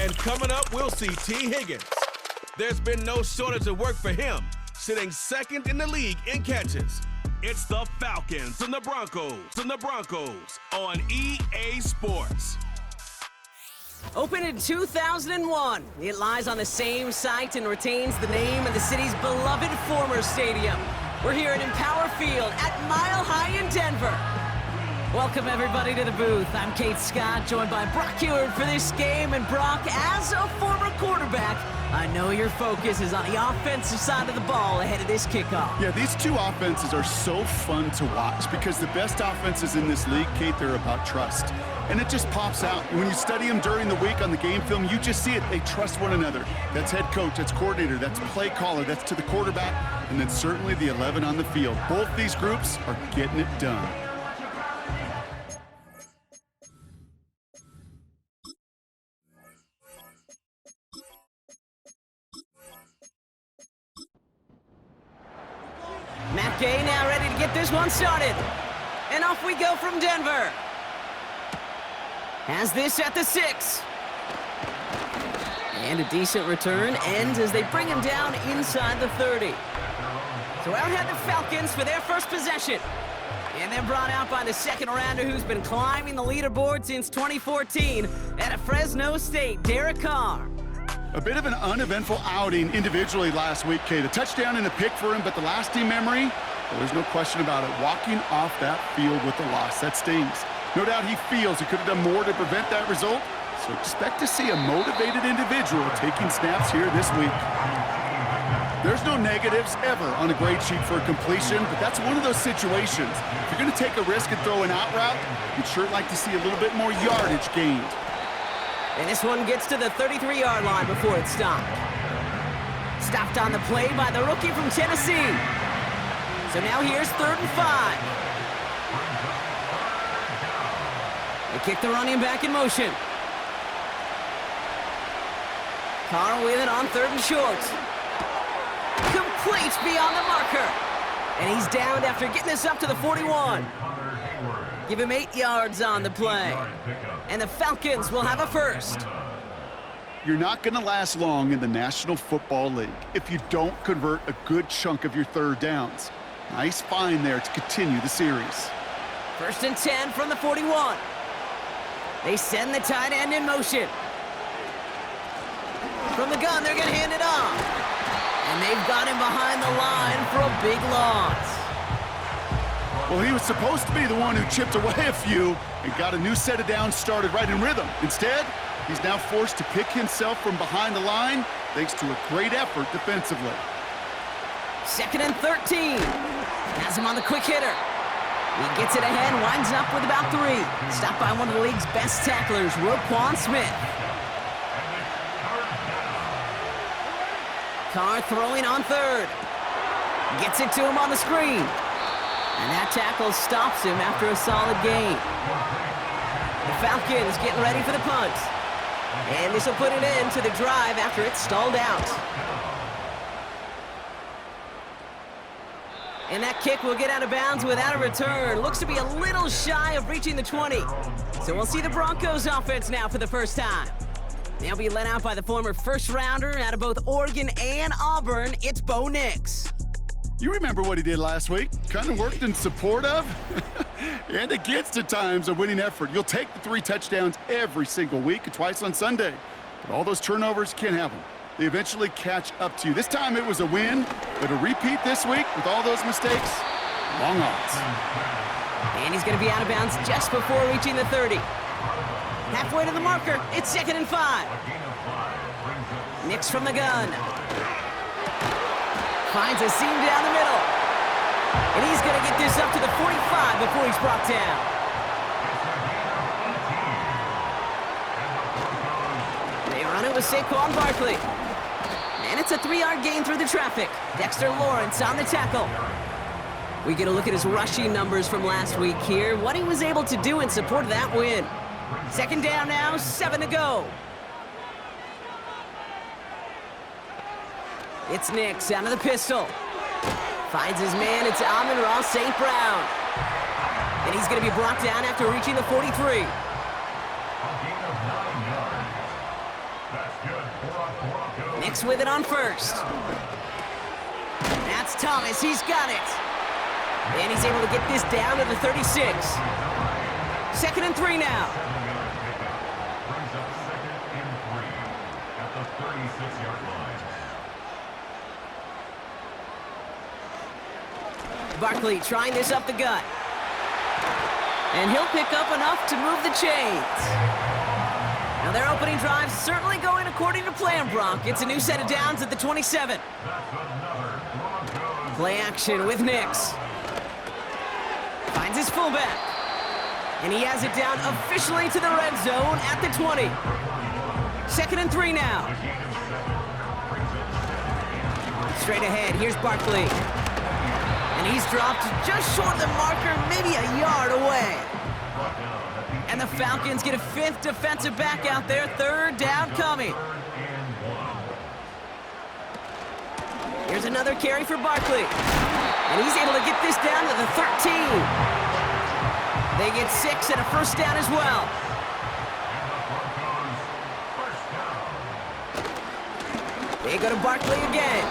And coming up, we'll see T. Higgins. There's been no shortage of work for him, sitting second in the league in catches. It's the Falcons and the Broncos on EA Sports. Opened in 2001, it lies on the same site and retains the name of the city's beloved former stadium. We're here at Empower Field at Mile High in Denver. Welcome everybody to the booth. I'm Kate Scott, joined by Brock Ewert for this game. And Brock, as a former quarterback, I know your focus is on the offensive side of the ball ahead of this kickoff. Yeah, these two offenses are so fun to watch because the best offenses in this league, Kate, they're about trust. And it just pops out. When you study them during the week on the game film, you just see it. They trust one another. That's head coach, that's coordinator, that's play caller, that's to the quarterback, and then certainly the 11 on the field. Both these groups are getting it done. Matt Gay now ready to get this one started. And off we go from Denver. Has this at the 6. And a decent return ends as they bring him down inside the 30. So out head the Falcons for their first possession. And then brought out by the second rounder who's been climbing the leaderboard since 2014 at Fresno State, Derek Carr. A bit of an uneventful outing individually last week, Kate. A touchdown and a pick for him, but the lasting memory, well, there's no question about it. Walking off that field with the loss, that stings. No doubt he feels he could have done more to prevent that result, so expect to see a motivated individual taking snaps here this week. There's no negatives ever on a grade sheet for a completion, but that's one of those situations. If you're going to take a risk and throw an out route, you'd sure like to see a little bit more yardage gained. And this one gets to the 33-yard line before it's stopped. Stopped on the play by the rookie from Tennessee. So now here's 3rd and 5. They kick the running back in motion. Carr with it on 3rd and short. Complete beyond the marker. And he's downed after getting this up to the 41. Give him 8 yards on the play. And the Falcons will have a first. You're not going to last long in the National Football League if you don't convert a good chunk of your third downs. Nice find there to continue the series. 1st and 10 from the 41. They send the tight end in motion. From the gun, they're going to hand it off. And they've got him behind the line for a big loss. Well, he was supposed to be the one who chipped away a few and got a new set of downs started right in rhythm. Instead, he's now forced to pick himself from behind the line thanks to a great effort defensively. 2nd and 13. Has him on the quick hitter. He gets it ahead, winds up with about 3. Stopped by one of the league's best tacklers, Roquan Smith. Carr throwing on 3rd. Gets it to him on the screen. And that tackle stops him after a solid gain. The Falcons getting ready for the punt. And this will put an end to the drive after it's stalled out. And that kick will get out of bounds without a return. Looks to be a little shy of reaching the 20. So we'll see the Broncos offense now for the first time. They'll be led out by the former first-rounder out of both Oregon and Auburn. It's Bo Nix. You remember what he did last week? Kind of worked in support of and against at times a winning effort. You'll take the 3 touchdowns every single week and twice on Sunday. But all those turnovers, can't have them. They eventually catch up to you. This time it was a win, but a repeat this week with all those mistakes, long odds. And he's going to be out of bounds just before reaching the 30. Halfway to the marker, it's 2nd and 5. Nix from the gun. Finds a seam down the middle. And he's going to get this up to the 45 before he's brought down. They run it with Saquon Barkley. And it's a 3-yard gain through the traffic. Dexter Lawrence on the tackle. We get a look at his rushing numbers from last week here. What he was able to do in support of that win. 2nd down now, 7 to go. It's Nix out of the pistol. Finds his man, it's Amon-Ra St. Brown. And he's going to be brought down after reaching the 43. Nix with it on first. That's Thomas. He's got it. And he's able to get this down to the 36. 2nd and 3 now. Brings up 2nd and 3 at the 36-yard line. Barkley trying this up the gut. And he'll pick up enough to move the chains. Now their opening drive certainly going according to plan, Bronk. It's a new set of downs at the 27. Play action with Nix. Finds his fullback. And he has it down officially to the red zone at the 20. 2nd and 3 now. Straight ahead, here's Barkley. And he's dropped just short of the marker, maybe a yard away. And the Falcons get a 5th defensive back out there, 3rd down coming. Here's another carry for Barkley. And he's able to get this down to the 13. They get 6 and a 1st down as well. They go to Barkley again.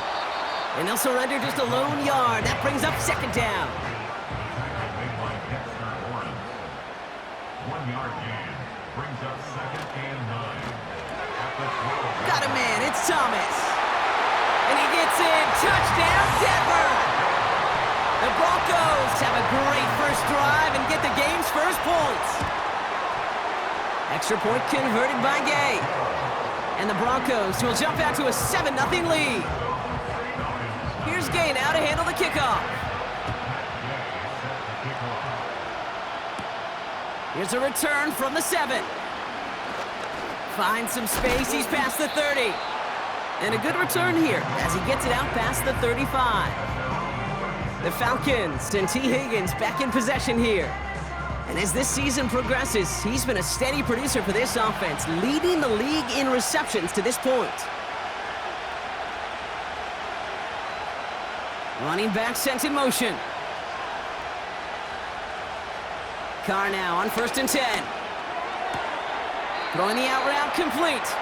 And they'll surrender just a lone yard. That brings up 2nd down. 1 yard gain brings up 2nd and 9. Got a man, it's Thomas. And he gets in, touchdown Denver. The Broncos have a great first drive and get the game's first points. Extra point converted by Gay. And the Broncos will jump out to a 7-0 lead. Here's Gay now to handle the kickoff. Here's a return from the 7. Finds some space, he's past the 30. And a good return here as he gets it out past the 35. The Falcons and T. Higgins back in possession here. And as this season progresses, he's been a steady producer for this offense, leading the league in receptions to this point. Running back sent in motion. Carr now on 1st and 10. Throwing the out route complete.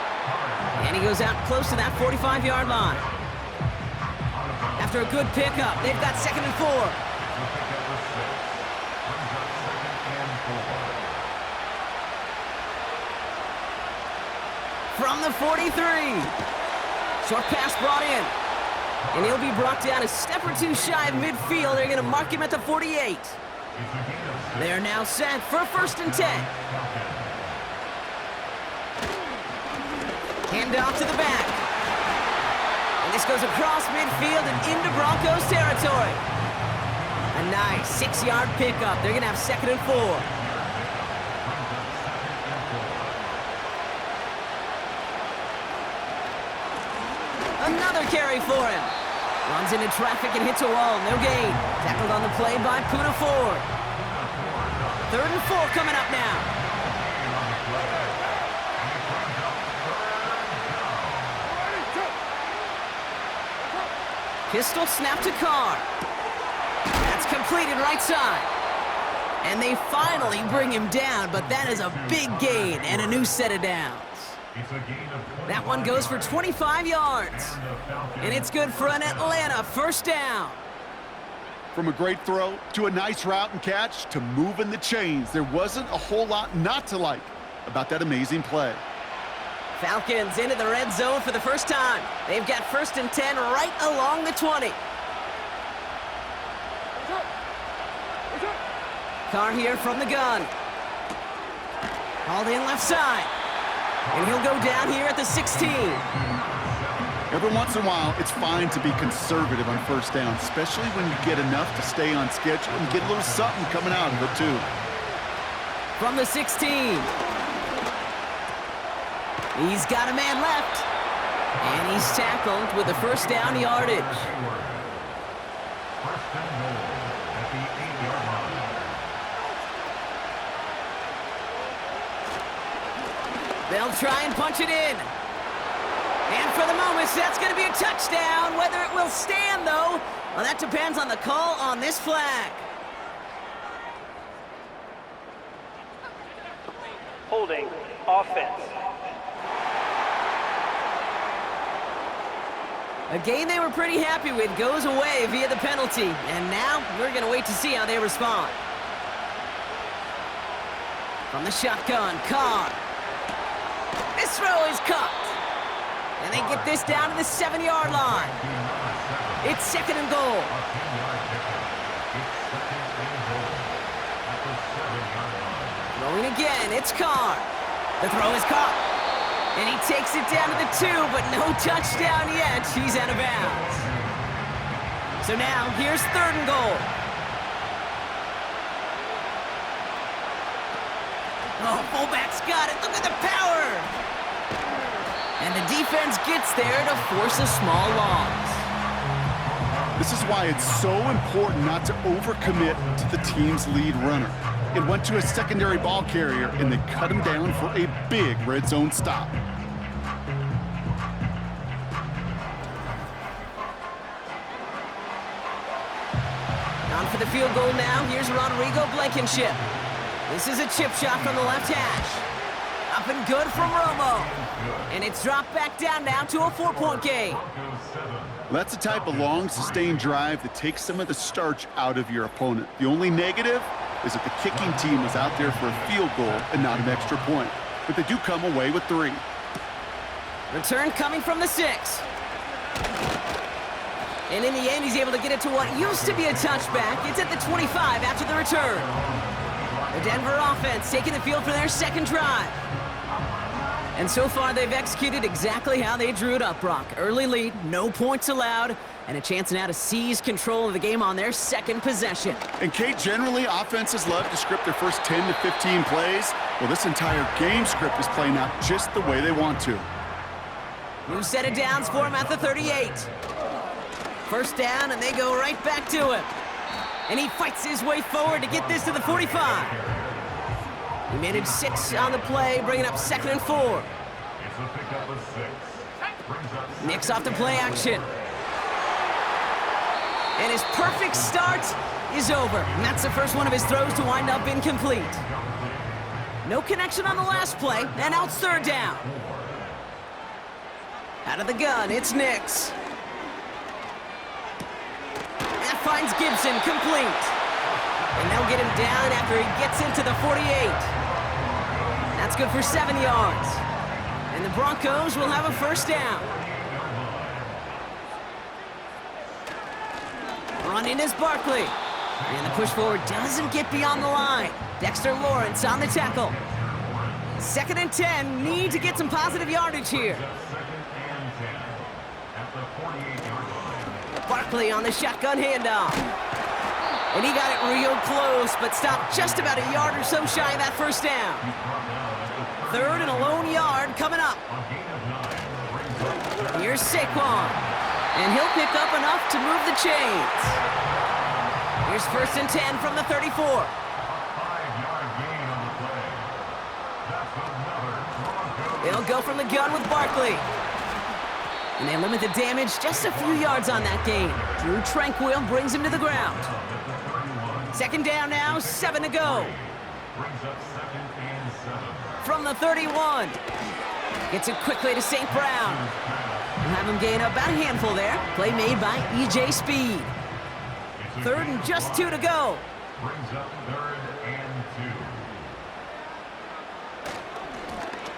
And he goes out close to that 45-yard line. After a good pickup, they've got 2nd and 4. From the 43. Short pass brought in. And he'll be brought down a step or two shy of midfield. They're going to mark him at the 48. They are now set for 1st and 10. Hand off to the back. And this goes across midfield and into Broncos territory. A nice 6-yard pickup. They're going to have 2nd and 4. Another carry for him. Runs into traffic and hits a wall. No gain. Tackled on the play by Puna Ford. 3rd and 4 coming up now. Pistol snap to Carr. That's completed right side. And they finally bring him down, but that is a big gain and a new set of downs. That one goes for 25 yards. And it's good for an Atlanta 1st down. From a great throw to a nice route and catch to moving the chains, there wasn't a whole lot not to like about that amazing play. Falcons into the red zone for the first time. They've got 1st and 10 right along the 20. Carr here from the gun. Hauled in left side. And he'll go down here at the 16. Every once in a while, it's fine to be conservative on 1st down, especially when you get enough to stay on schedule and get a little something coming out of it, too. From the 16. He's got a man left. And he's tackled with the 1st down yardage. 1st and goal at the 8-yard line. They'll try and punch it in. And for the moment, that's going to be a touchdown. Whether it will stand, though, well, that depends on the call on this flag. Holding offense. A game they were pretty happy with goes away via the penalty, and now we're going to wait to see how they respond. From the shotgun, Carr. This throw is caught. And they get this down to the 7-yard line. It's 2nd and goal. Throwing again, it's Carr. The throw is caught. And he takes it down to the 2, but no touchdown yet. He's out of bounds. So now, here's 3rd and goal. Oh, fullback's got it. Look at the power. And the defense gets there to force a small loss. This is why it's so important not to overcommit to the team's lead runner. It went to a secondary ball carrier, and they cut him down for a big red zone stop. On for the field goal now. Here's Rodrigo Blankenship. This is a chip shot from the left hash. Up and good from Romo. And it's dropped back down now to a 4-point game. That's the type of long, sustained drive that takes some of the starch out of your opponent. The only negative is that the kicking team was out there for a field goal and not an extra point. But they do come away with 3. Return coming from the 6. And in the end, he's able to get it to what used to be a touchback. It's at the 25 after the return. The Denver offense taking the field for their 2nd drive. And so far, they've executed exactly how they drew it up, Brock. Early lead, no points allowed, and a chance now to seize control of the game on their 2nd possession. And Kate, generally, offenses love to script their first 10 to 15 plays. Well, this entire game script is playing out just the way they want to. New set of downs for him at the 38. First down, and they go right back to him. And he fights his way forward to get this to the 45. He managed 6 on the play, bringing up 2nd and 4. Nicks off the play action. And his perfect start is over. And that's the first one of his throws to wind up incomplete. No connection on the last play, and now it's 3rd down. Out of the gun, it's Nicks. That finds Gibson complete. And they'll get him down after he gets into the 48. That's good for 7 yards. And the Broncos will have a first down. Running is Barkley. And the push forward doesn't get beyond the line. Dexter Lawrence on the tackle. 2nd and 10, need to get some positive yardage here. Barkley on the shotgun handoff. And he got it real close, but stopped just about a yard or so shy of that first down. 3rd and a lone yard coming up. Here's Saquon. And he'll pick up enough to move the chains. Here's 1st and 10 from the 34. They'll go from the gun with Barkley. And they limit the damage just a few yards on that gain. Drew Tranquil brings him to the ground. 2nd down now, 7 to go. From the 31. Gets it quickly to St. Brown. We'll have him gain about a handful there. Play made by E.J. Speed. 3rd and just 2 to go.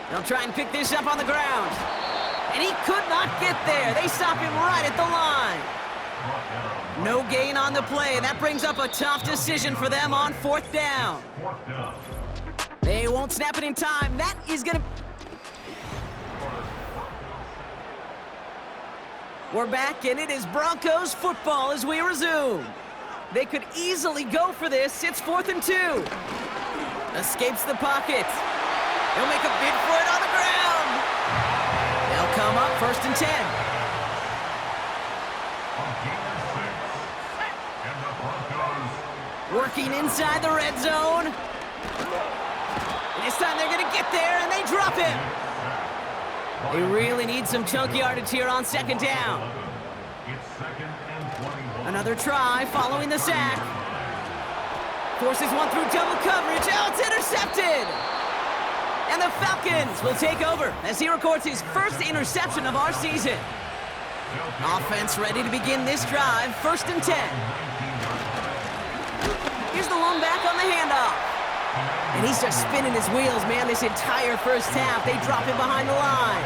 They'll try and pick this up on the ground. And he could not get there. They stop him right at the line. No gain on the play, and that brings up a tough decision for them on 4th down. They won't snap it in time. That is going to... We're back, and it is Broncos football as we resume. They could easily go for this. It's 4th and 2. Escapes the pocket. He'll make a bid for it on the ground. They'll come up 1st and 10. Working inside the red zone. And this time they're going to get there, and they drop him. They really need some chunk yardage here on 2nd down. Another try following the sack. Forces one through double coverage. Oh, it's intercepted. And the Falcons will take over as he records his first interception of our season. Offense ready to begin this drive. 1st and 10. Here's the lone back on the handoff. And he's just spinning his wheels, man, this entire first half. They drop him behind the line.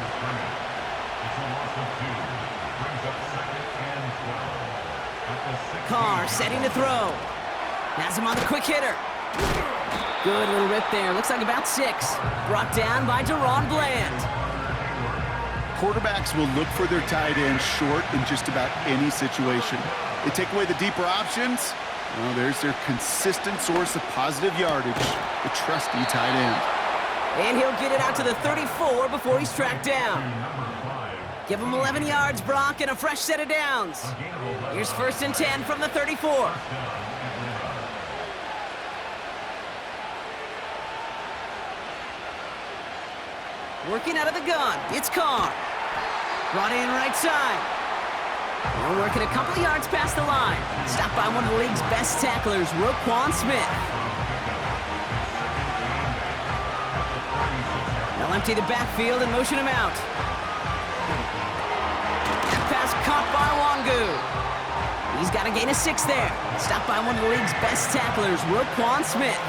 Carr setting to throw. Has him on the quick hitter. Good little rip there. Looks like about 6. Brought down by Deron Bland. Quarterbacks will look for their tight end short in just about any situation. They take away the deeper options. Well, there's their consistent source of positive yardage, the trusty tight end. And he'll get it out to the 34 before he's tracked down. Give him 11 yards, Brock, and a fresh set of downs. Here's 1st and 10 from the 34. Working out of the gun, it's Carr. Brought in right side. We're working a couple of yards past the line. Stopped by one of the league's best tacklers, Roquan Smith. They'll empty the backfield and motion him out. That pass caught by Wangu. He's got a gain of 6 there. Stopped by one of the league's best tacklers, Roquan Smith.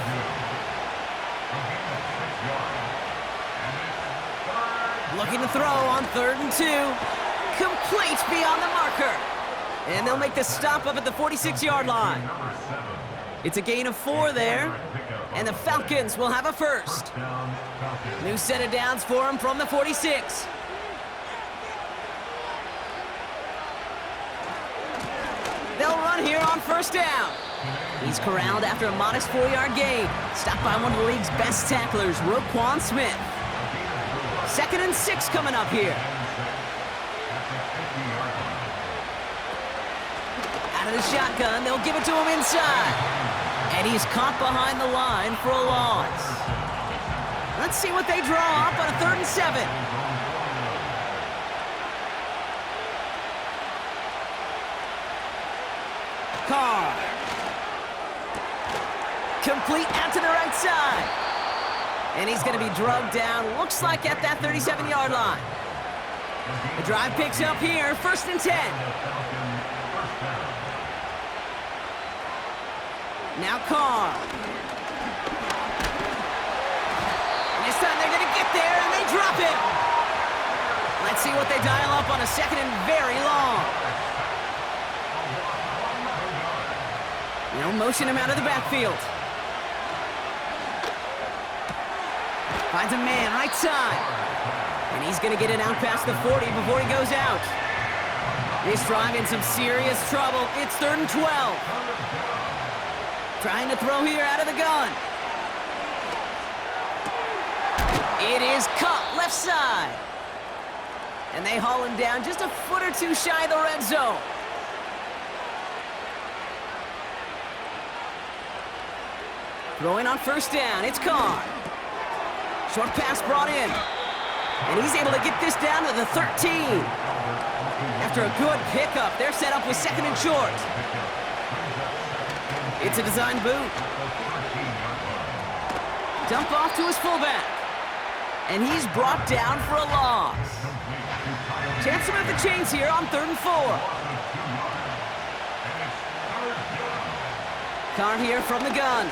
Looking to throw on 3rd and 2. Complete beyond the marker. And they'll make the stop up at the 46-yard line. It's a gain of 4 there. And the Falcons will have a first. New set of downs for him from the 46. They'll run here on 1st down. He's corralled after a modest 4-yard gain. Stopped by one of the league's best tacklers, Roquan Smith. 2nd and 6 coming up here. Out of the shotgun, they'll give it to him inside. And he's caught behind the line for a loss. Let's see what they draw up on a 3rd and 7. Carr. Complete out to the right side. And he's going to be drugged down, looks like at that 37-yard line. The drive picks up here, 1st and 10. Now Carr. And this time they're going to get there, and they drop it. Let's see what they dial up on a 2nd and very long. They'll motion him out of the backfield. Finds a man right side. And he's going to get it out past the 40 before he goes out. This drive in some serious trouble. It's 3rd and 12. Trying to throw here out of the gun. It is caught left side. And they haul him down just a foot or 2 shy of the red zone. Throwing on 1st down, it's Carr. Short pass brought in. And he's able to get this down to the 13. After a good pickup, they're set up with 2nd and short. It's a design boot. Dump off to his fullback. And he's brought down for a loss. Chance to move the chains here on 3rd and 4. Carr here from the gun.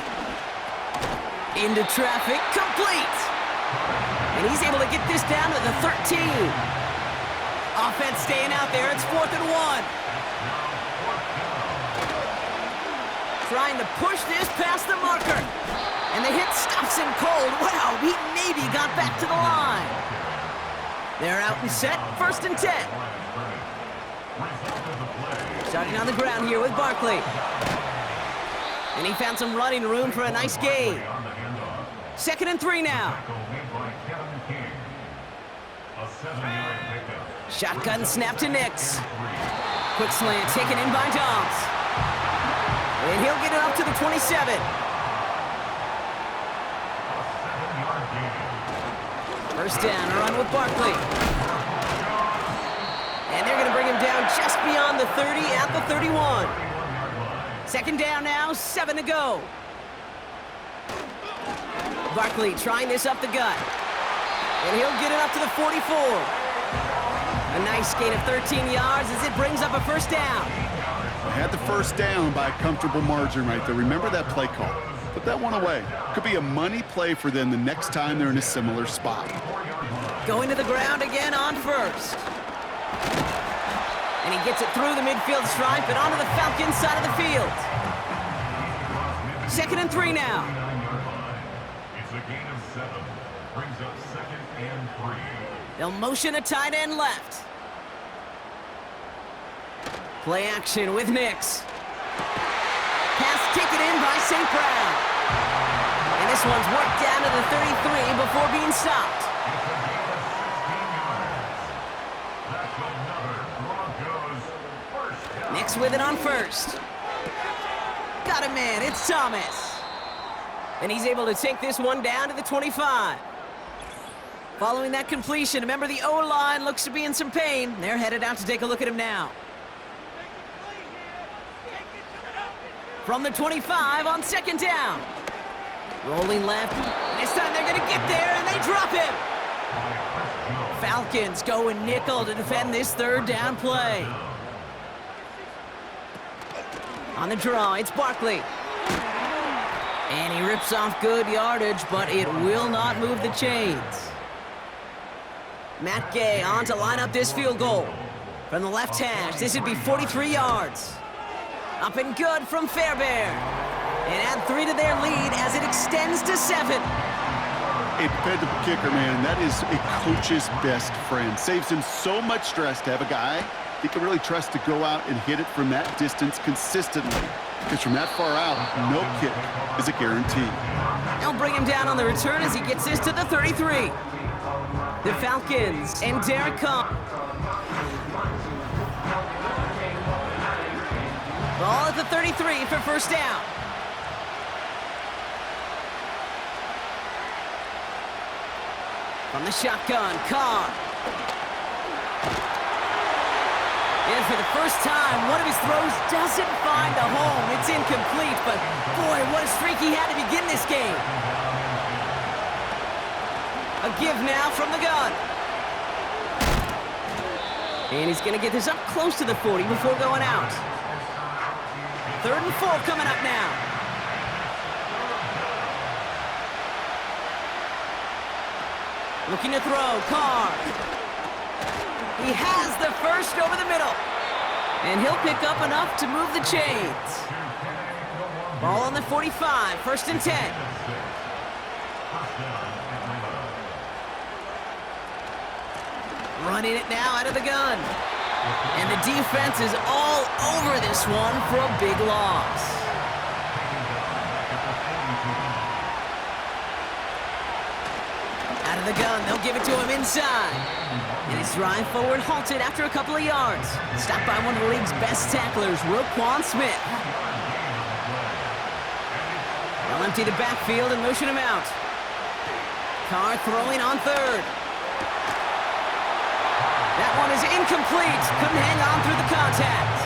Into traffic, complete. And he's able to get this down to the 13. Offense staying out there, it's 4th and 1. Trying to push this past the marker. And the hit stops him cold. Wow, he maybe got back to the line. They're out and set, 1st and 10. Starting on the ground here with Barkley. And he found some running room for a nice gain. 2nd and 3 now. Shotgun snap to Nix. Quick slant taken in by Dobbs. And he'll get it up to the 27. First down, a run with Barkley. And they're going to bring him down just beyond the 30 at the 31. 2nd down now, 7 to go. Barkley trying this up the gut. And he'll get it up to the 44. A nice gain of 13 yards as it brings up a first down. They had the first down by a comfortable margin right there. Remember that play call. Put that one away. Could be a money play for them the next time they're in a similar spot. Going to the ground again on first. And he gets it through the midfield stripe and onto the Falcons side of the field. 2nd and 3 now. It's a gain of 7. Brings up 2nd and 3. They'll motion a tight end left. Play action with Nix. Pass taken in by St. Brown. And this one's worked down to the 33 before being stopped. Nix with it on first. Got a man, it's Thomas. And he's able to take this one down to the 25. Following that completion, remember the O-line looks to be in some pain. They're headed out to take a look at him now. From the 25 on 2nd down. Rolling left. This time they're going to get there, and they drop him. Falcons going nickel to defend this 3rd down play. On the draw, it's Barkley. And he rips off good yardage, but it will not move the chains. Matt Gay on to line up this field goal. From the left hash, this would be 43 yards. Up and good from Fairbairn. And add 3 to their lead as it extends to 7. A dependable kicker, man. That is a coach's best friend. Saves him so much stress to have a guy he can really trust to go out and hit it from that distance consistently. Because from that far out, no kick is a guarantee. They'll bring him down on the return as he gets this to the 33. The Falcons and Derek Carr. Ball at the 33 for first down. From the shotgun, Carr. And for the first time, one of his throws doesn't find a home. It's incomplete, but boy, what a streak he had to begin this game. A give now from the gun. And he's going to get this up close to the 40 before going out. 3rd and 4 coming up now. Looking to throw, Carr. He has the first over the middle. And he'll pick up enough to move the chains. Ball on the 45, 1st and 10. Running it now out of the gun. And the defense is all over this one for a big loss. Out of the gun, they'll give it to him inside. And his drive forward halted after a couple of yards. Stopped by one of the league's best tacklers, Roquan Smith. They'll empty the backfield and motion him out. Carr throwing on 3rd. That one is incomplete. Couldn't hang on through the contact.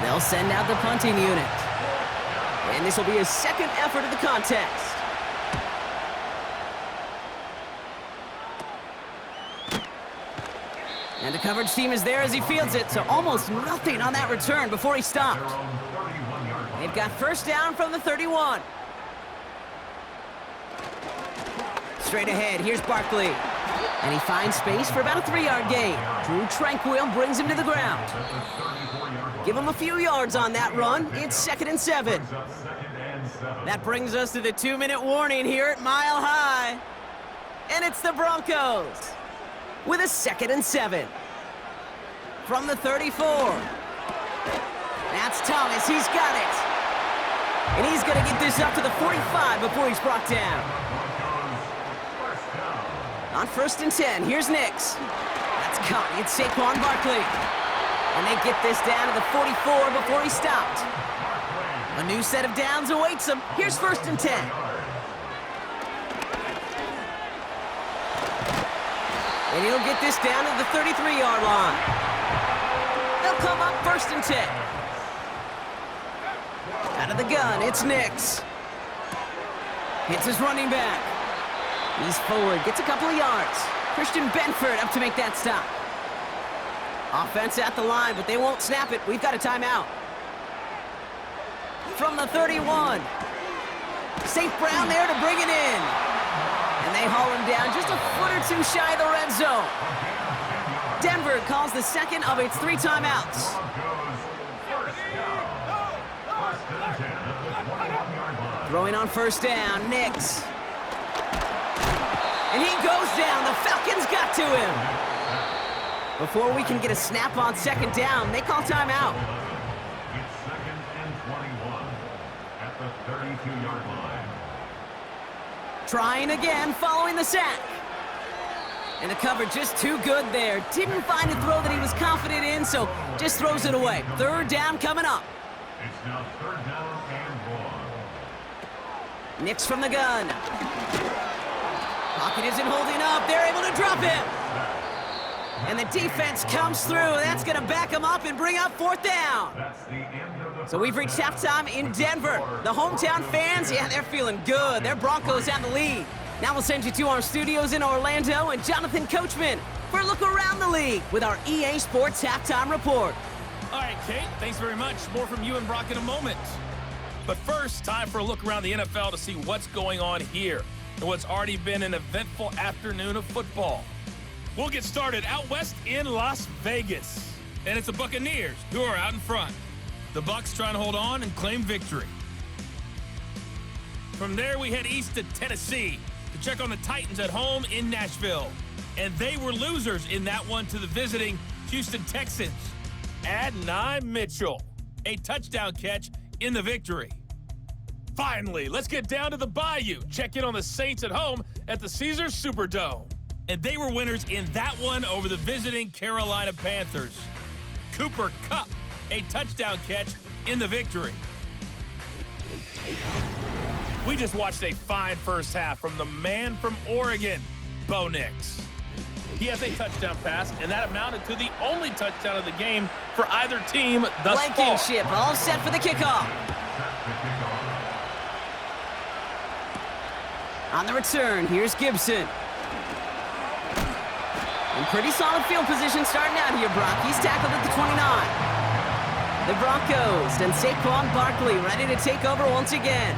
They'll send out the punting unit. And this will be his 2nd effort of the contest. And the coverage team is there as he fields it, so almost nothing on that return before he stopped. They've got first down from the 31. Straight ahead, here's Barkley. And he finds space for about a 3-yard gain. Drew Tranquil brings him to the ground. Give him a few yards on that run. It's 2nd and 7. That brings us to the 2-minute warning here at Mile High. And it's the Broncos with a 2nd and 7. From the 34. That's Thomas, he's got it. And he's gonna get this up to the 45 before he's brought down. On 1st and 10, here's Nix. That's caught, it's Saquon Barkley. And they get this down to the 44 before he stopped. A new set of downs awaits him. Here's 1st and 10. And he'll get this down to the 33-yard line. They'll come up 1st and 10. Out of the gun, it's Nix. Hits his running back. He's forward, gets a couple of yards. Christian Benford up to make that stop. Offense at the line, but they won't snap it. We've got a timeout. From the 31. St. Brown there to bring it in. And they haul him down just a foot or two shy of the red zone. Denver calls the second of its 3 timeouts. Throwing on first down, Nix. And he goes down. The Falcons got to him. Before we can get a snap on second down, they call timeout. It's 2nd and 21 at the 32-yard line. Trying again, following the sack. And the cover just too good there. Didn't find a throw that he was confident in, so just throws it away. Third down coming up. It's now 3rd down and 1. Nix from the gun. Pocket isn't holding up. They're able to drop him. And the defense comes through. That's going to back him up and bring up 4th down. That's the end of the So we've reached halftime in Denver. The hometown fans, yeah, they're feeling good. Their Broncos have the lead. Now we'll send you to our studios in Orlando and Jonathan Coachman for a look around the league with our EA Sports Halftime Report. All right, Kate, thanks very much. More from you and Brock in a moment. But first, time for a look around the NFL to see what's going on here in what's already been an eventful afternoon of football. We'll get started out west in Las Vegas. And it's the Buccaneers who are out in front. The Bucs trying to hold on and claim victory. From there, we head east to Tennessee to check on the Titans at home in Nashville. And they were losers in that one to the visiting Houston Texans. Adonai Mitchell, a touchdown catch in the victory. Finally, let's get down to the Bayou. Check in on the Saints at home at the Caesars Superdome. And they were winners in that one over the visiting Carolina Panthers. Cooper Kupp, a touchdown catch in the victory. We just watched a fine first half from the man from Oregon, Bo Nix. He has a touchdown pass, and that amounted to the only touchdown of the game for either team thus far. Blankenship all set for the kickoff. On the return, here's Gibson. In pretty solid field position starting out here, Brock. He's tackled at the 29. The Broncos and Saquon Barkley ready to take over once again.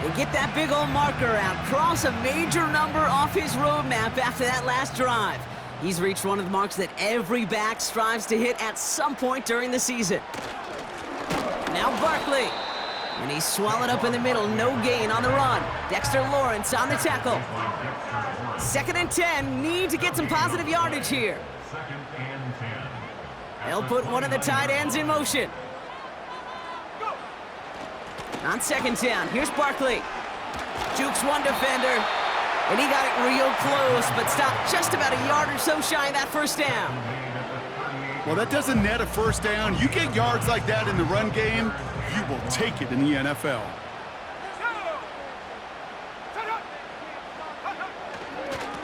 They get that big old marker out, cross a major number off his roadmap after that last drive. He's reached one of the marks that every back strives to hit at some point during the season. Now Barkley. And he's swallowed up in the middle, no gain on the run. Dexter Lawrence on the tackle. 2nd and 10, need to get some positive yardage here. 2nd and 10. They'll put one of the tight ends in motion. On 2nd down, here's Barkley. Jukes one defender, and he got it real close, but stopped just about a yard or so shy of that first down. Well, that doesn't net a first down. You get yards like that in the run game, you will take it in the NFL.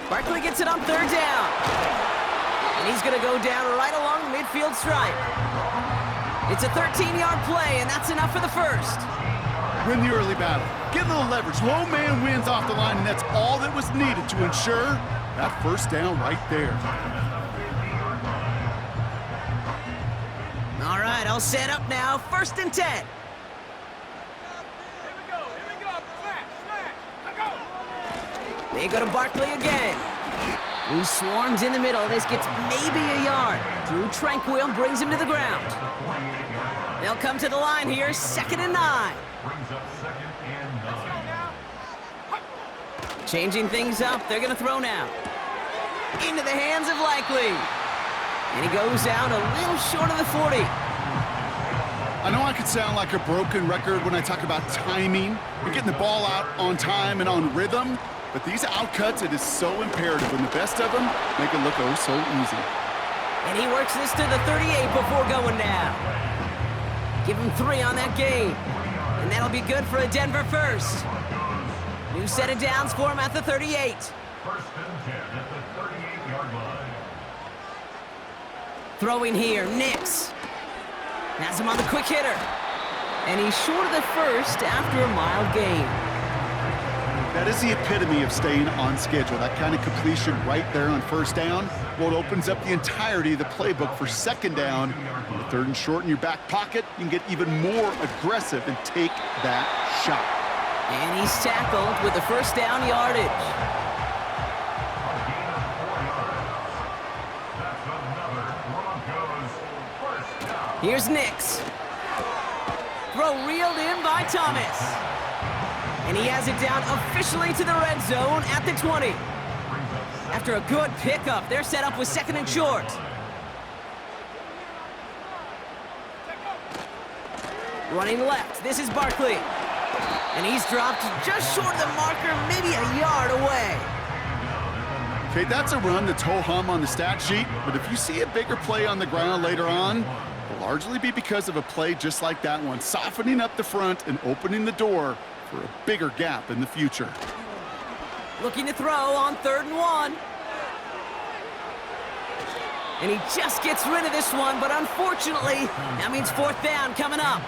Barkley gets it on 3rd down. And he's going to go down right along the midfield stripe. It's a 13-yard play, and that's enough for the first. Win the early battle. Get a little leverage. Low man wins off the line, and that's all that was needed to ensure that first down right there. All right, all set up now. 1st and 10. They go to Barkley again. He swarms in the middle. This gets maybe a yard. Drew Tranquil brings him to the ground. They'll come to the line here, 2nd and 9. Brings up 2nd and 9. Changing things up, they're going to throw now. Into the hands of Likely. And he goes out a little short of the 40. I know I could sound like a broken record when I talk about timing and getting the ball out on time and on rhythm, but these outcuts, it is so imperative, and the best of them make it look oh so easy. And he works this to the 38 before going down. Give him 3 on that game. And that'll be good for a Denver first. New set of downs for him at the 38. 1st and 10 at the 38-yard line. Throwing here, Nix. Has him on the quick hitter. And he's short of the first after a mild gain. That is the epitome of staying on schedule. That kind of completion right there on first down, well, it opens up the entirety of the playbook for second down. On the 3rd and short in your back pocket, you can get even more aggressive and take that shot. And he's tackled with the first down yardage. Here's Nix. Throw reeled in by Thomas. And he has it down officially to the red zone at the 20. After a good pickup, they're set up with 2nd and short. Running left, this is Barkley. And he's dropped just short of the marker, maybe a yard away. Okay, that's a run that's ho-hum on the stat sheet, but if you see a bigger play on the ground later on, it'll largely be because of a play just like that one, softening up the front and opening the door for a bigger gap in the future. Looking to throw on 3rd and 1. And he just gets rid of this one, but unfortunately, that means 4th down coming up.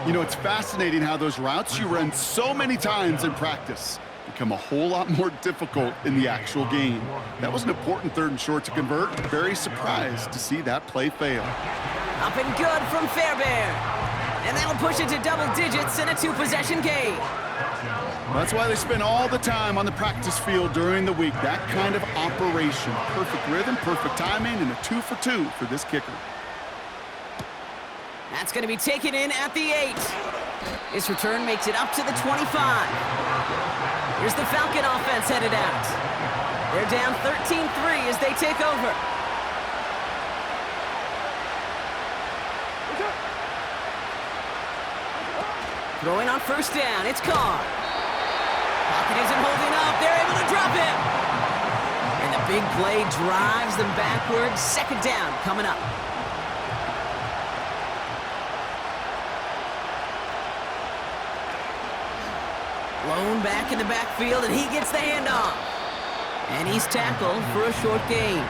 You know, it's fascinating how those routes you run so many times in practice become a whole lot more difficult in the actual game. That was an important 3rd and short to convert. Very surprised to see that play fail. Up and good from Fairbairn. And that'll push it to double digits in a 2-possession game. That's why they spend all the time on the practice field during the week. That kind of operation. Perfect rhythm, perfect timing, and a 2 for 2 for this kicker. That's going to be taken in at the 8. This return makes it up to the 25. Here's the Falcon offense headed out. They're down 13-3 as they take over. Throwing on first down, it's Carr. Pocket isn't holding up, they're able to drop him. And the big play drives them backwards. 2nd down coming up. Blown back in the backfield, and he gets the handoff. And he's tackled for a short gain.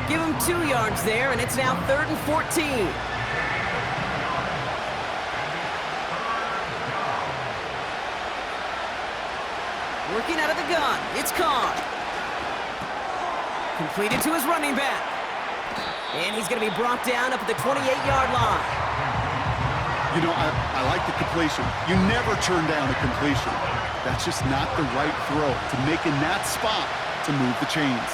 Give him 2 yards there, and it's now 3rd and 14. Working out of the gun, it's Carr. Completed to his running back. And he's going to be brought down up at the 28-yard line. You know, I like the completion. You never turn down a completion. That's just not the right throw to make in that spot to move the chains.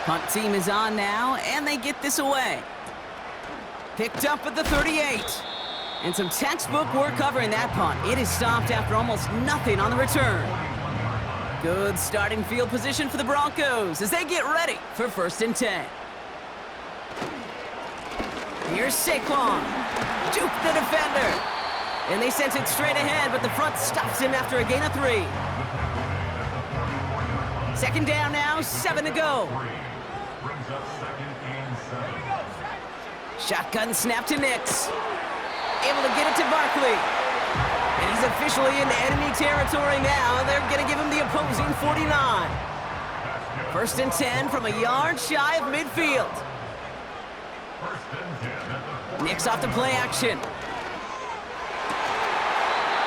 Punt team is on now, and they get this away. Picked up at the 38. And some textbook work covering that punt. It is stopped after almost nothing on the return. Good starting field position for the Broncos as they get ready for 1st and 10. Here's Saquon. Juke the defender. And they sent it straight ahead, but the front stops him after a gain of 3. 2nd down now, 7 to go. Shotgun snap to Nix. Able to get it to Barkley. And he's officially in enemy territory now. They're going to give him the opposing 49. 1st and 10 from a yard shy of midfield. Nix off the play action.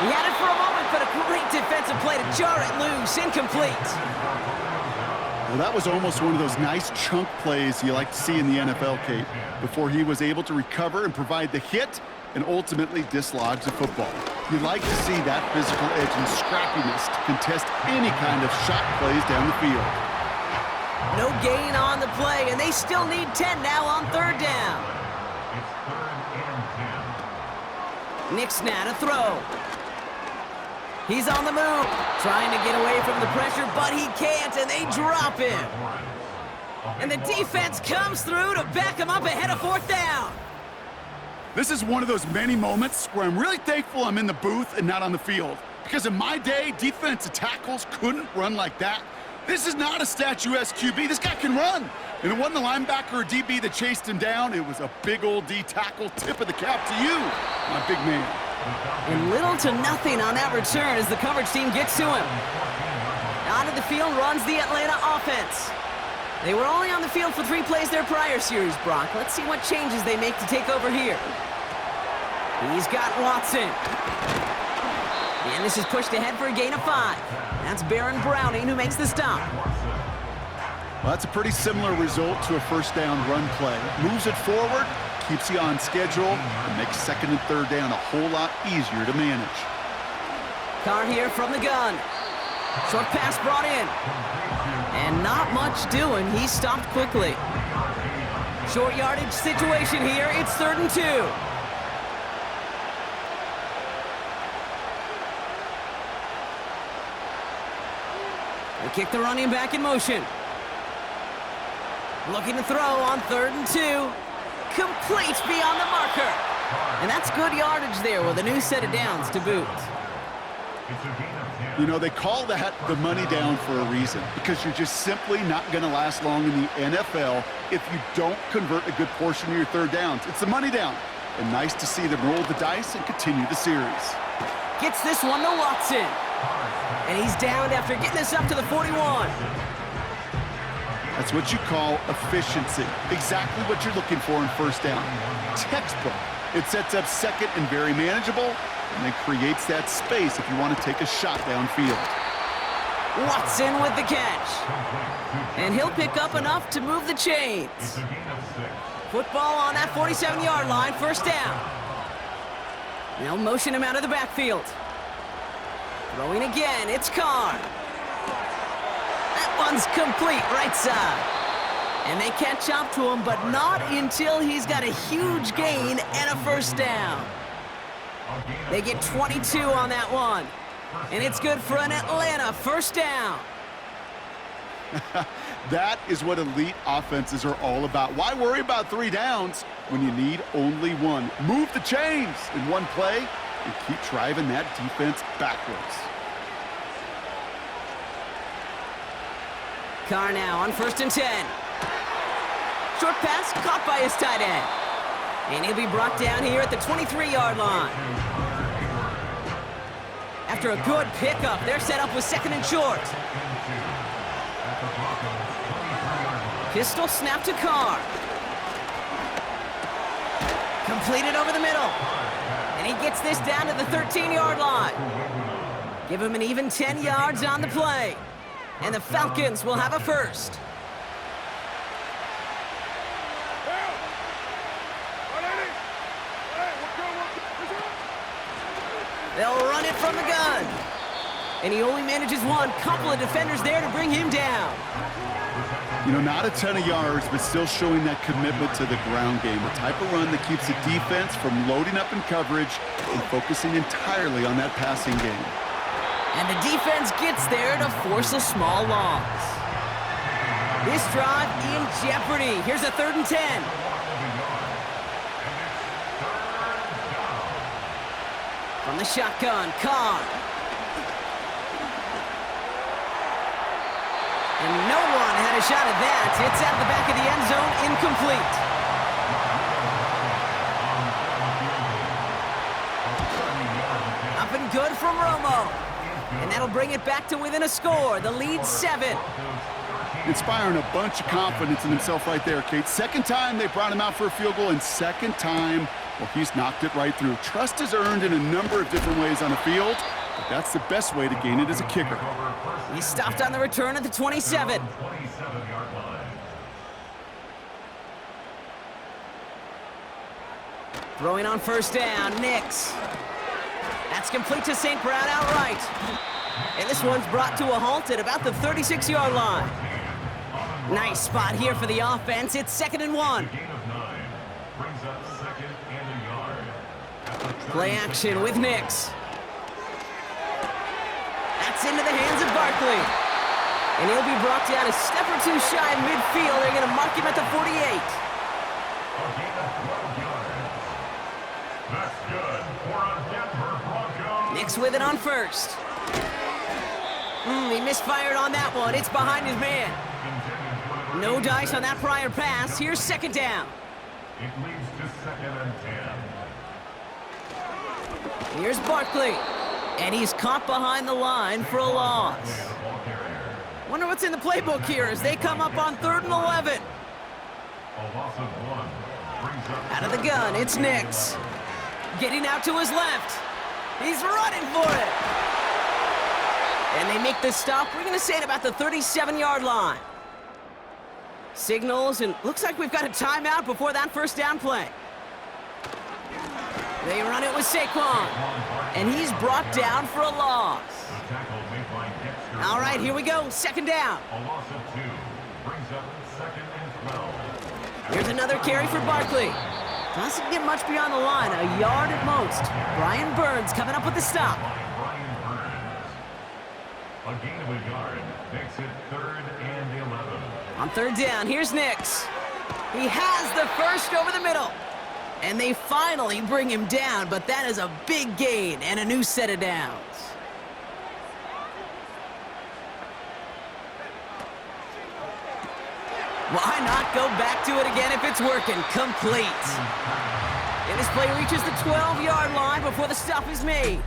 He had it for a moment, but a great defensive play to jar it loose. Incomplete. Well, that was almost one of those nice chunk plays you like to see in the NFL, Kate, before he was able to recover and provide the hit and ultimately dislodge the football. You like to see that physical edge and scrappiness to contest any kind of shot plays down the field. No gain on the play, and they still need 10 now on 3rd down. Nix now to throw. He's on the move, trying to get away from the pressure, but he can't, and they drop him. And the defense comes through to back him up ahead of 4th down. This is one of those many moments where I'm really thankful I'm in the booth and not on the field. Because in my day, defensive tackles couldn't run like that. This is not a statuesque QB. This guy can run. And it wasn't the linebacker or DB that chased him down. It was a big old D tackle. Tip of the cap to you, my big man. And little to nothing on that return as the coverage team gets to him. Onto the field runs the Atlanta offense. They were only on the field for 3 plays their prior series, Brock. Let's see what changes they make to take over here. He's got Watson. And this is pushed ahead for a gain of 5. That's Baron Browning who makes the stop. Well, that's a pretty similar result to a first down run play. Moves it forward, keeps you on schedule, and makes second and third down a whole lot easier to manage. Carr here from the gun. Short pass brought in. And not much doing. He stopped quickly. Short yardage situation here. It's 3rd and 2. They kick the running back in motion. Looking to throw on 3rd and 2. Complete beyond the marker. And that's good yardage there with a new set of downs to boot. You know, they call that the money down for a reason, because you're just simply not going to last long in the NFL if you don't convert a good portion of your third downs. It's the money down. And nice to see them roll the dice and continue the series. Gets this one to Watson. And he's downed after getting this up to the 41. That's what you call efficiency. Exactly what you're looking for in first down. Textbook. It sets up second and very manageable, and then creates that space if you want to take a shot downfield. Watson with the catch. And he'll pick up enough to move the chains. Football on that 47-yard line, first down. They'll motion him out of the backfield. Throwing again, it's Carr. That one's complete, right side. And they catch up to him, but not until he's got a huge gain and a first down. They get 22 on that one. And it's good for an Atlanta first down. That is what elite offenses are all about. Why worry about 3 downs when you need only 1? Move the chains in one play and keep driving that defense backwards. Carr now on 1st and 10. Short pass caught by his tight end. And he'll be brought down here at the 23-yard line. After a good pickup, they're set up with 2nd and short. Pistol snap to Carr. Completed over the middle. And he gets this down to the 13-yard line. Give him an even 10 yards on the play. And the Falcons will have a first. They'll run it from the gun. And he only manages one. Couple of defenders there to bring him down. You know, not a ton of yards, but still showing that commitment to the ground game. The type of run that keeps the defense from loading up in coverage and focusing entirely on that passing game. And the defense gets there to force a small loss. This drive in jeopardy. Here's a 3rd and 10. From the shotgun, Carr. And no one had a shot at that. It's out of the back of the end zone, incomplete. Up and good from Romo. And that'll bring it back to within a score. The lead 7. Inspiring a bunch of confidence in himself right there, Kate. Second time they brought him out for a field goal, and second time, well, he's knocked it right through. Trust is earned in a number of different ways on the field, but that's the best way to gain it as a kicker. He stopped on the return at the 27. Throwing on first down, Nix. That's complete to St. Brown outright. And this one's brought to a halt at about the 36-yard line. Nice spot here for the offense. It's 2nd and 1. Play action with Nix. That's into the hands of Barkley. And he'll be brought down a step or two shy of midfield. They're going to mark him at the 48. Nix with it on first. He misfired on that one. It's behind his man. No dice on that prior pass. Here's 2nd down. It leads to 2nd and 10. Here's Barkley. And he's caught behind the line for a loss. Wonder what's in the playbook here as they come up on 3rd and 11. A loss of 1 brings up Out of the gun, it's Nix. Getting out to his left. He's running for it. And they make the stop. We're going to say it about the 37-yard line. Signals, and looks like we've got a timeout before that first down play. They run it with Saquon, and he's brought down for a loss. All right, here we go, second down. A loss of 2 brings up second and 12. Here's another carry for Barkley. Doesn't get much beyond the line, a yard at most. Brian Burns coming up with the stop. Brian Burns. A gain of a yard makes it 3rd and 11. On third down, here's Nix. He has the first over the middle. And they finally bring him down, but that is a big gain and a new set of downs. Why not go back to it again if it's working? Complete. And this play reaches the 12-yard line before the stop is made.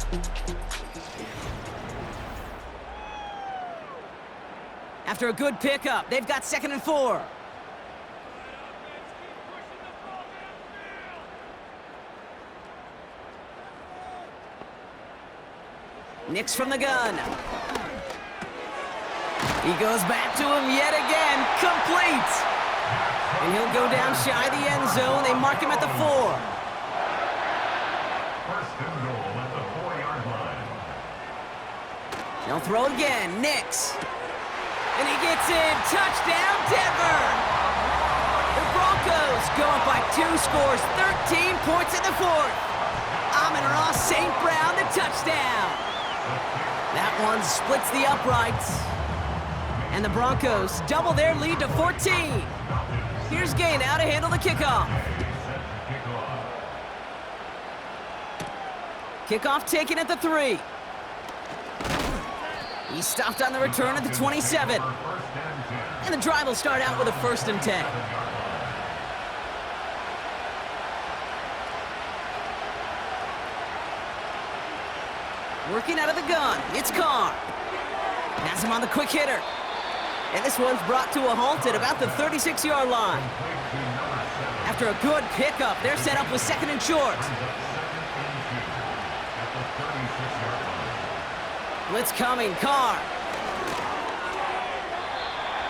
After a good pickup, they've got 2nd and 4. Nix from the gun. He goes back to him yet again. Complete. And he'll go down shy of the end zone. They mark him at the 4. First and goal at the 4-yard line. They'll throw again. Nix. And he gets in. Touchdown, Denver. The Broncos go up by 2 scores. 13 points in the 4th. Amon-Ra St. Brown, the touchdown. That one splits the uprights. And the Broncos double their lead to 14. Here's Gain out to handle the kickoff. Kickoff taken at the 3. He stopped on the return at the 27. And the drive will start out with a 1st and 10. Working out of the gun, it's Carr. Has him on the quick hitter. And this one's brought to a halt at about the 36-yard line. After a good pickup, they're set up with 2nd and short. Blitz coming, Carr.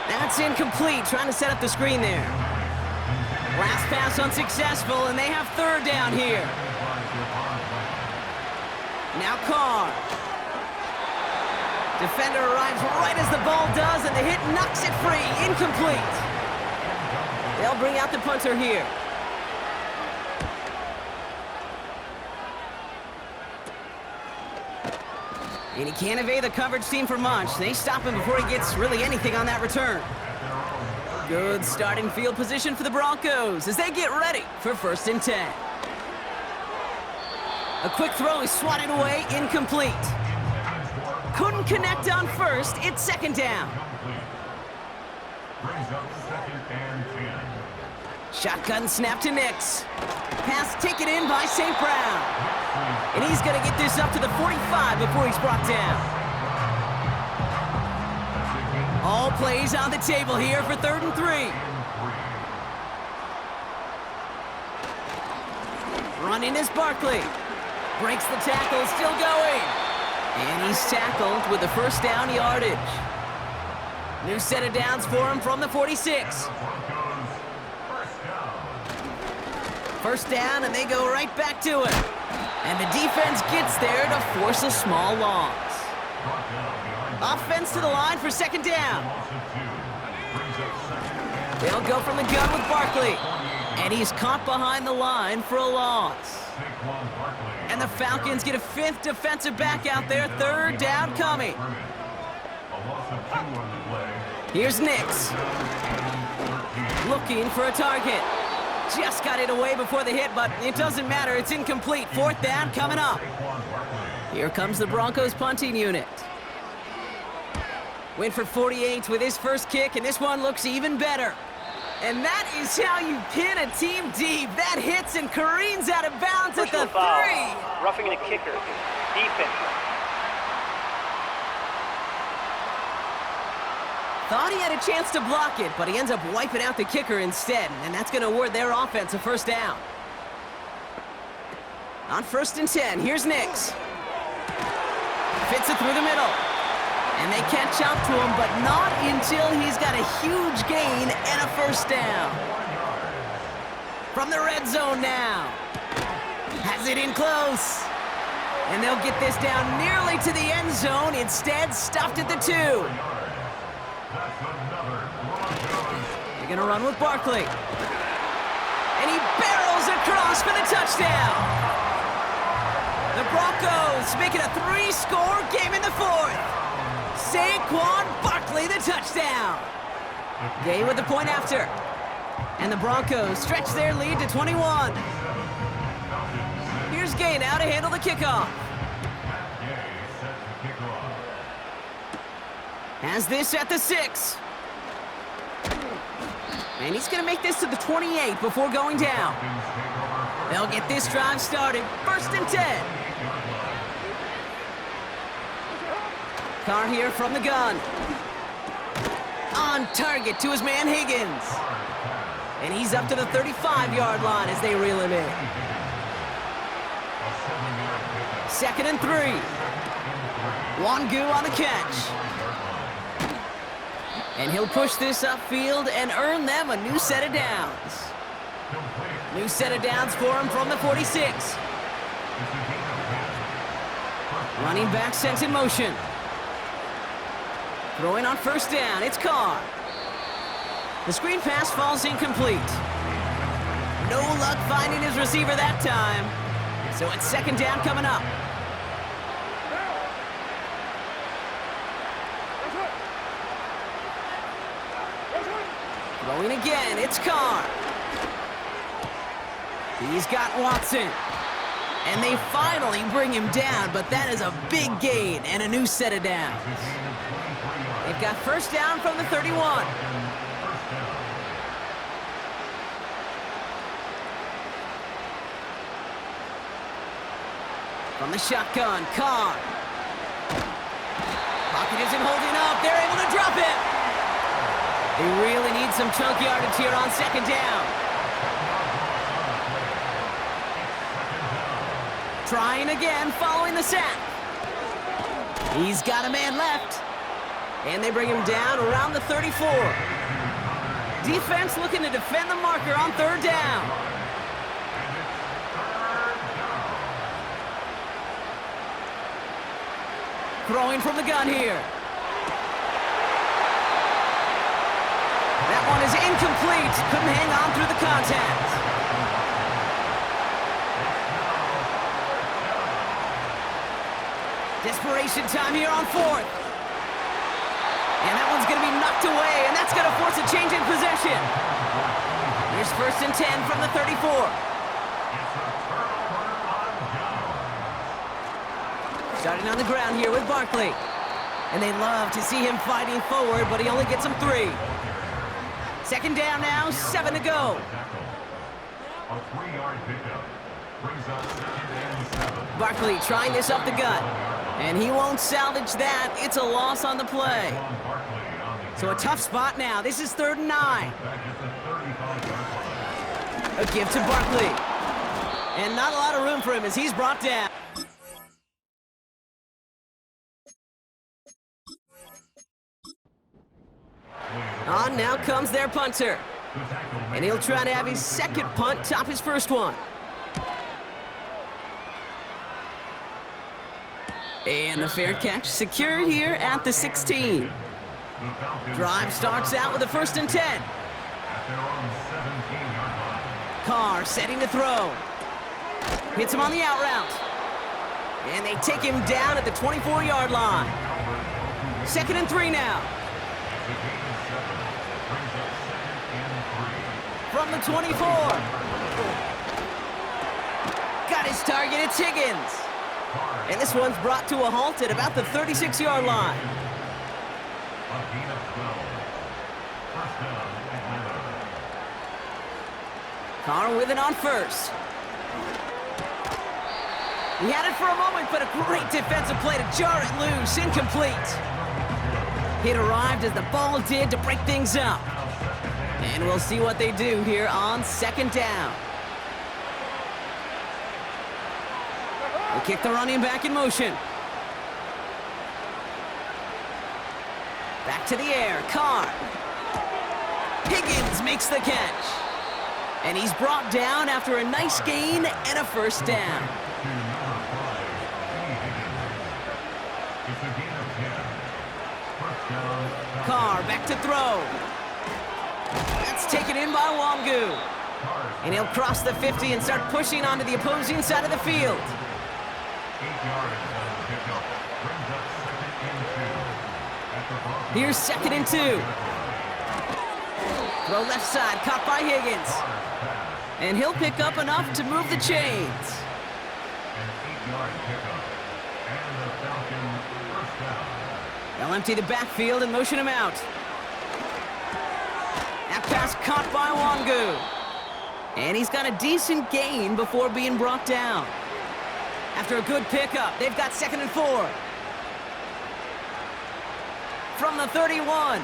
That's incomplete, trying to set up the screen there. Last pass unsuccessful, and they have 3rd down here. Now Carr. Defender arrives right as the ball does, and the hit knocks it free. Incomplete. They'll bring out the punter here. And he can't evade the coverage team for much. They stop him before he gets really anything on that return. Good starting field position for the Broncos as they get ready for 1st and 10. A quick throw is swatted away, incomplete. Couldn't connect on 1st, it's 2nd down. Brings up 2nd and 10. Shotgun snap to Nix. Pass taken in by St. Brown. And he's going to get this up to the 45 before he's brought down. All plays on the table here for 3rd and 3. Running is Barkley. Breaks the tackle, still going. And he's tackled with the 1st down yardage. New set of downs for him from the 46. First down, and they go right back to it. And the defense gets there to force a small loss. Offense to the line for 2nd down. They'll go from the gun with Barkley. And he's caught behind the line for a loss. And the Falcons get a 5th defensive back out there. 3rd down coming. Here's Nix. Looking for a target. Just got it away before the hit, but it doesn't matter. It's incomplete. 4th down coming up. Here comes the Broncos punting unit. Went for 48 with his first kick, and this one looks even better. And that is how you pin a team deep. That hits and careens out of bounds at the 3. Roughing the kicker. Defense. Thought he had a chance to block it, but he ends up wiping out the kicker instead, and that's going to award their offense a 1st down. On 1st and 10, here's Nix. Fits it through the middle. And they catch up to him, but not until he's got a huge gain and a first down. From the red zone now. Has it in close. And they'll get this down nearly to the end zone. Instead, stuffed at the 2. They're going to run with Barkley. And he barrels across for the touchdown. The Broncos make it a 3-score game in the 4th. Saquon Barkley, the touchdown. Gay with the point after. And the Broncos stretch their lead to 21. Here's Gay now to handle the kickoff. Has this at the 6. And he's going to make this to the 28 before going down. They'll get this drive started. 1st and 10. Carr here from the gun. On target to his man Higgins. And he's up to the 35-yard line as they reel him in. 2nd and 3. Wangu on the catch. And he'll push this upfield and earn them a new set of downs. New set of downs for him from the 46. Running back sent in motion. Throwing on 1st down, it's Carr. The screen pass falls incomplete. No luck finding his receiver that time. So it's 2nd down coming up. Throwing again, it's Carr. He's got Watson. And they finally bring him down, but that is a big gain and a new set of downs. They've got 1st down from the 31. From the shotgun, Carr. Pocket isn't holding up. They're able to drop it. They really need some chunk yardage here on 2nd down. Trying again following the sack. He's got a man left. And they bring him down around the 34. Defense looking to defend the marker on 3rd down. Throwing from the gun here. That one is incomplete. Couldn't hang on through the contact. Desperation time here on 4th. And that one's going to be knocked away, and that's going to force a change in possession. Here's 1st and 10 from the 34. Starting on the ground here with Barkley. And they love to see him fighting forward, but he only gets them 3. 2nd down now, 7 to go. A 3-yard pickup brings up 2nd and 7. Barkley trying this up the gut. And he won't salvage that. It's a loss on the play. So a tough spot now. This is 3rd and 9. A give to Barkley. And not a lot of room for him as he's brought down. On now comes their punter. And he'll try to have his 2nd punt top his 1st one. And the fair catch secured here at the 16. Drive starts out with a 1st and 10. Carr setting to throw. Hits him on the out route. And they take him down at the 24-yard line. 2nd and 3 now. From the 24. Got his target, it's Higgins. And this one's brought to a halt at about the 36-yard line. Carr with it on 1st. He had it for a moment, but a great defensive play to jar it loose. Incomplete. It arrived as the ball did to break things up. And we'll see what they do here on 2nd down. We'll kick the running back in motion. Back to the air, Carr. Higgins makes the catch. And he's brought down after a nice gain and a first down. To number 5, It's a gain of 10. First down. Carr back to throw. That's taken in by Wongu. And he'll cross the 50 and start pushing onto the opposing side of the field. 8 yards on the pickup. Brings up second and 2. At the Broncos. Here's second and 2. Throw left side, caught by Higgins. And he'll pick up enough to move the chains. An 8-yard pickup. And the Falcons first down. They'll empty the backfield and motion him out. That pass caught by Wongu. And he's got a decent gain before being brought down. After a good pickup, they've got second and 4. From the 31.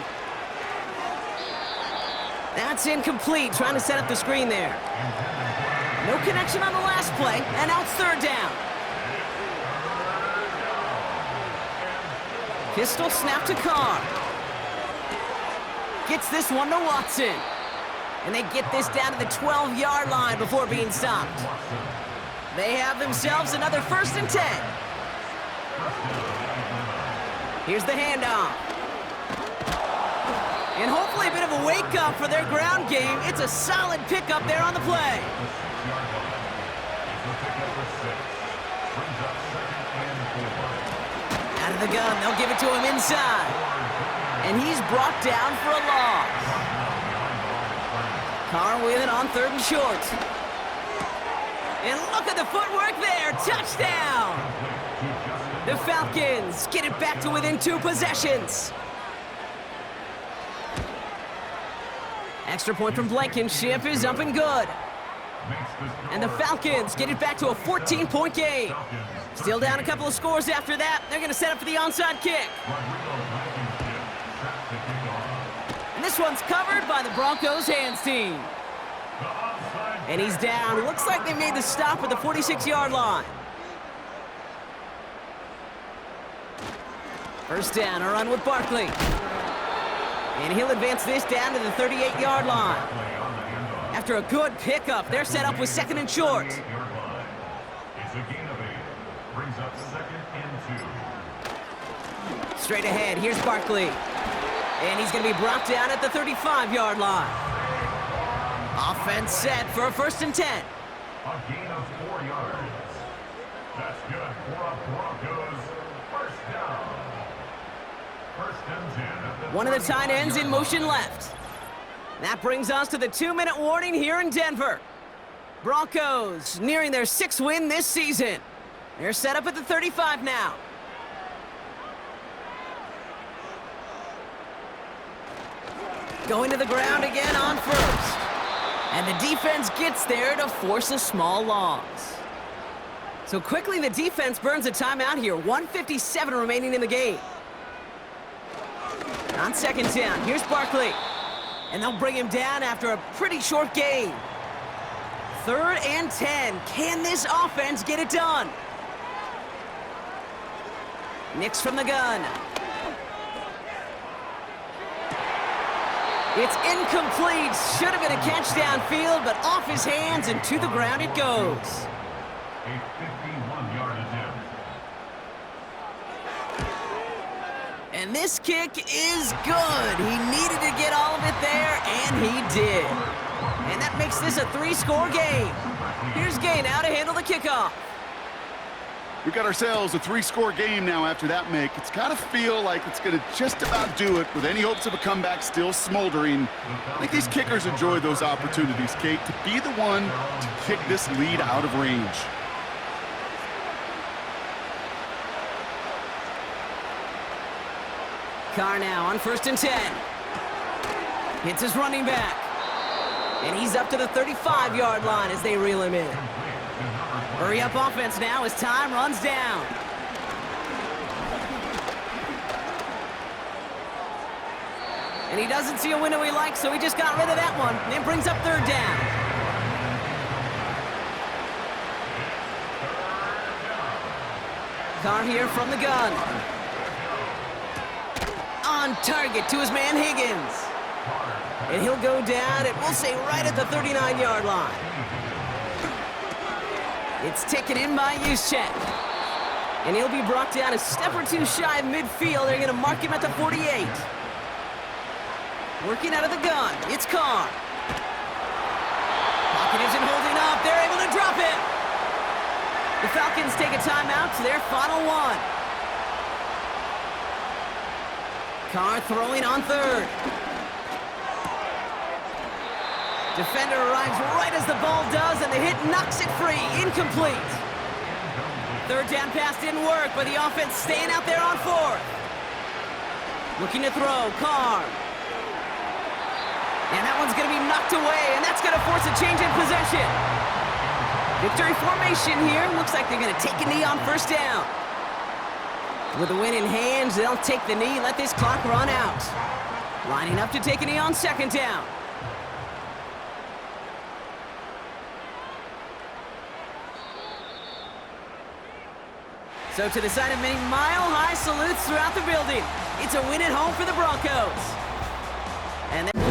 That's incomplete, trying to set up the screen there. No connection on the last play, and now it's third down. Pistol snap to Carr. Gets this one to Watson. And they get this down to the 12-yard line before being stopped. They have themselves another first and 10. Here's the handoff. And hopefully a bit of a wake-up for their ground game. It's a solid pickup there on the play. Out of the gun, they'll give it to him inside. And he's brought down for a loss. Carr with it on third and short. And look at the footwork there. Touchdown! The Falcons get it back to within 2 possessions. Extra point from Blankenship is up and good. And the Falcons get it back to a 14-point game. Still down a couple of scores after that. They're going to set up for the onside kick. And this one's covered by the Broncos hands team. And he's down. Looks like they made the stop at the 46-yard line. First down, a run with Barkley. And he'll advance this down to the 38-yard line. After a good pickup, they're set up with second and short. It's a gain of 8. Brings up second and 2. Straight ahead, here's Barkley. And he's going to be brought down at the 35-yard line. Offense set for a first and 10. A gain of 4 yards. That's good for a Broncos first down. First and 10 at the One of the tight ends in motion left. That brings us to the 2-minute warning here in Denver. Broncos nearing their 6th win this season. They're set up at the 35 now. Going to the ground again on first. And the defense gets there to force a small loss. So quickly the defense burns a timeout here. 1:57 remaining in the game. On second down, here's Barkley. And they'll bring him down after a pretty short gain. Third and 10. Can this offense get it done? Nix from the gun. It's incomplete. Should have been a catch downfield, but off his hands and to the ground it goes. A 51-yard attempt. And this kick is good. He needed to get all of it there, and he did. And that makes this a 3-score game. Here's Gay now to handle the kickoff. We got ourselves a 3-score game now after that make. It's got to feel like it's going to just about do it with any hopes of a comeback still smoldering. I think these kickers enjoy those opportunities, Kate, to be the one to kick this lead out of range. Carr now on first and 10. Hits his running back. And he's up to the 35-yard line as they reel him in. Hurry up offense now as time runs down. And he doesn't see a window he likes, so he just got rid of that one. And it brings up third down. Carr here from the gun. On on target to his man Higgins. And he'll go down, and we'll say right at the 39-yard line. It's taken in by Juszczyk. And he'll be brought down a step or two shy of midfield. They're going to mark him at the 48. Working out of the gun, it's Carr. Pocket isn't holding up. They're able to drop it. The Falcons take a timeout to their final one. Carr throwing on third. Defender arrives right as the ball does, and the hit knocks it free. Incomplete. Third down pass didn't work, but the offense staying out there on fourth. Looking to throw, Carr. And that one's going to be knocked away, and that's going to force a change in possession. Victory formation here. Looks like they're going to take a knee on first down. With the win in hands, they'll take the knee, let this clock run out. Lining up to take a knee on second down. So to the side of many mile-high salutes throughout the building, it's a win at home for the Broncos. And